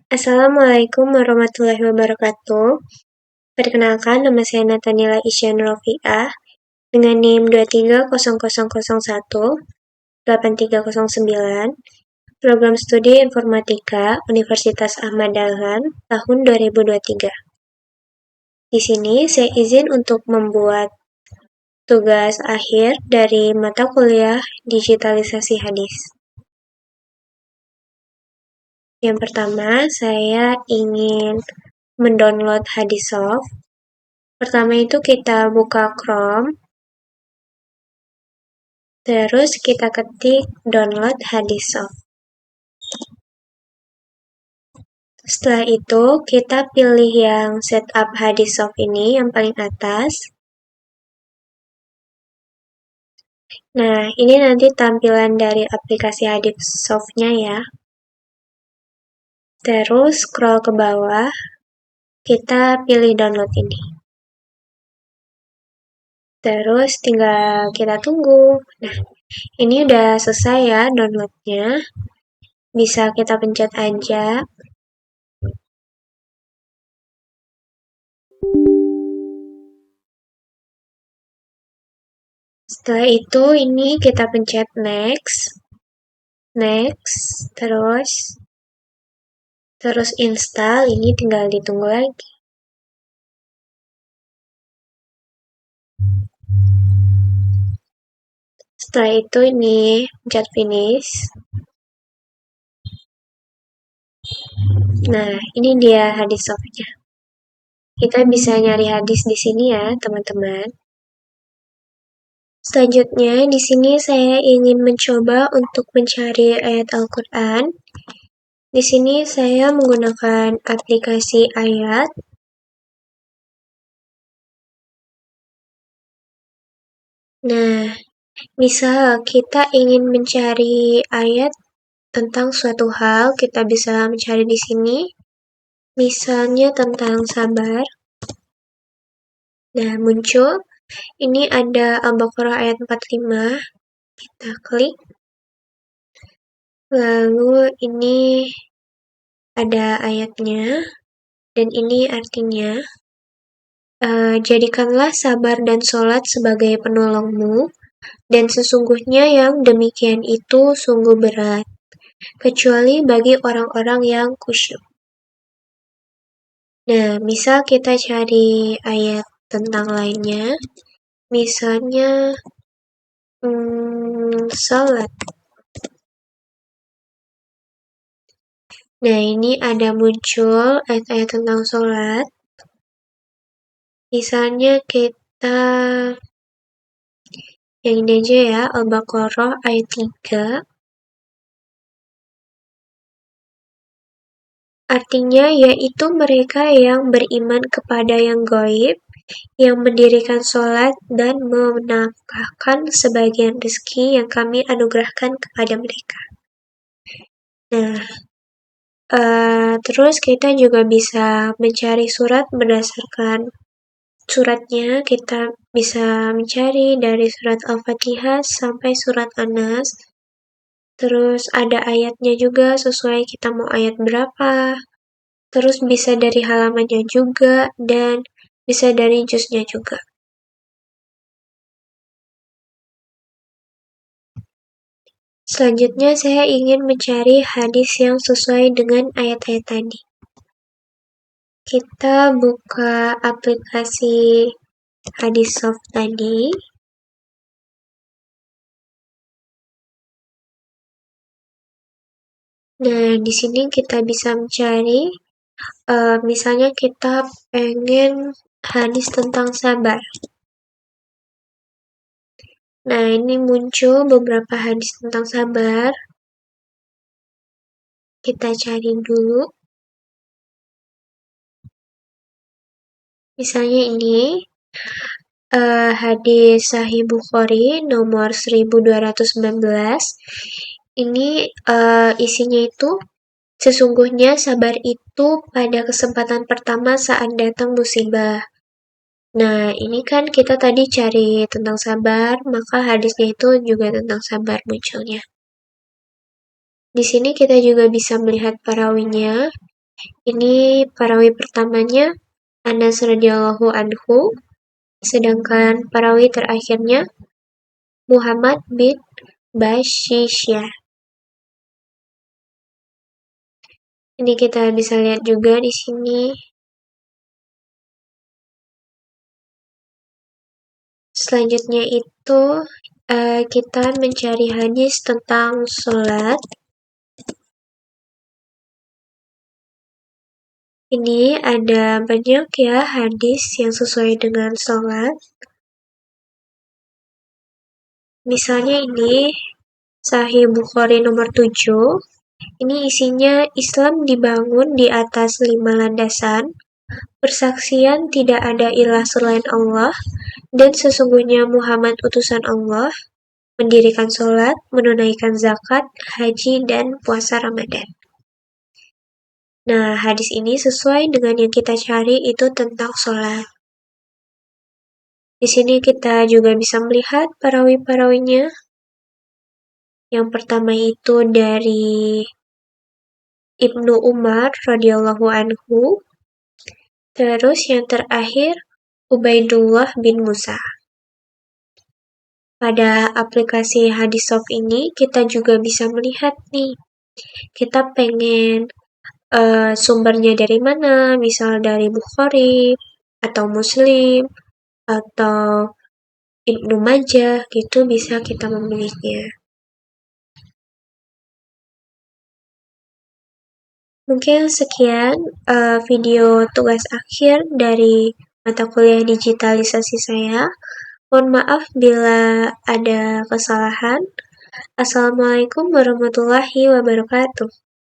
Assalamualaikum warahmatullahi wabarakatuh. Perkenalkan, nama saya Nathaniela Isyan Rofiah dengan NIM 230001 8309, Program Studi Informatika Universitas Ahmad Dahlan tahun 2023. Di sini saya izin untuk membuat tugas akhir dari mata kuliah Digitalisasi Hadis. Yang pertama, saya ingin mendownload Hadissoft. Pertama itu kita buka Chrome, terus kita ketik download Hadissoft. Setelah itu kita pilih yang setup Hadissoft ini yang paling atas. Nah, ini nanti tampilan dari aplikasi Hadissoft-nya ya. Terus scroll ke bawah, kita pilih download ini. Terus tinggal kita tunggu. Nah, ini udah selesai ya downloadnya. Bisa kita pencet aja. Setelah itu ini kita pencet next, terus install, ini tinggal ditunggu lagi. Setelah itu ini pencet finish. Nah, ini dia Hadissoft-nya. Kita bisa nyari hadis di sini ya, teman-teman. Selanjutnya, di sini saya ingin mencoba untuk mencari ayat Al-Quran. Di sini saya menggunakan aplikasi ayat. Nah, misal kita ingin mencari ayat tentang suatu hal, kita bisa mencari di sini. Misalnya tentang sabar. Nah, muncul. Ini ada Al-Baqarah ayat 45. Kita klik. Lalu ini ada ayatnya. Dan ini artinya. Jadikanlah sabar dan sholat sebagai penolongmu. Dan sesungguhnya yang demikian itu sungguh berat. Kecuali bagi orang-orang yang khusyuk. Nah, misal kita cari ayat tentang lainnya. Misalnya, sholat. Nah, ini ada muncul ayat-ayat tentang sholat. Misalnya kita, yang ini aja ya, Al-Baqarah ayat 3. Artinya yaitu mereka yang beriman kepada yang gaib, yang mendirikan sholat dan menafkahkan sebagian rezeki yang kami anugerahkan kepada mereka. Nah, terus kita juga bisa mencari surat berdasarkan suratnya. Kita bisa mencari dari surat Al-Fatihah sampai surat An-Nas. Terus ada ayatnya juga sesuai kita mau ayat berapa. Terus bisa dari halamannya juga dan bisa dari juznya juga. Selanjutnya saya ingin mencari hadis yang sesuai dengan ayat-ayat tadi. Kita buka aplikasi Hadissoft tadi. Nah, di sini kita bisa mencari, misalnya kita pengen hadis tentang sabar. Nah, ini muncul beberapa hadis tentang sabar. Kita cari dulu. Misalnya ini, hadis Sahih Bukhari nomor 1219. Ini isinya itu, sesungguhnya sabar itu pada kesempatan pertama saat datang musibah. Nah, ini kan kita tadi cari tentang sabar, maka hadisnya itu juga tentang sabar munculnya. Di sini kita juga bisa melihat perawinya. Ini perawi pertamanya Anas radhiyallahu anhu, sedangkan perawi terakhirnya Muhammad bin Bashisyah. Ini kita bisa lihat juga di sini. Selanjutnya itu kita mencari hadis tentang sholat. Ini ada banyak ya hadis yang sesuai dengan sholat. Misalnya ini Sahih Bukhari nomor 7. Ini isinya Islam dibangun di atas 5 landasan. Persaksian tidak ada ilah selain Allah, dan sesungguhnya Muhammad utusan Allah, mendirikan sholat, menunaikan zakat, haji, dan puasa Ramadan. Nah, hadis ini sesuai dengan yang kita cari itu tentang sholat. Di sini kita juga bisa melihat perawi-perawinya. Yang pertama itu dari Ibnu Umar radhiyallahu anhu. Terus yang terakhir Ubaidullah bin Musa. Pada aplikasi Hadissoft ini kita juga bisa melihat nih, kita pengen sumbernya dari mana, misal dari Bukhari atau Muslim atau Ibnu Majah, gitu bisa kita memilihnya. Mungkin sekian video tugas akhir dari mata kuliah digitalisasi saya. Mohon maaf bila ada kesalahan. Assalamualaikum warahmatullahi wabarakatuh.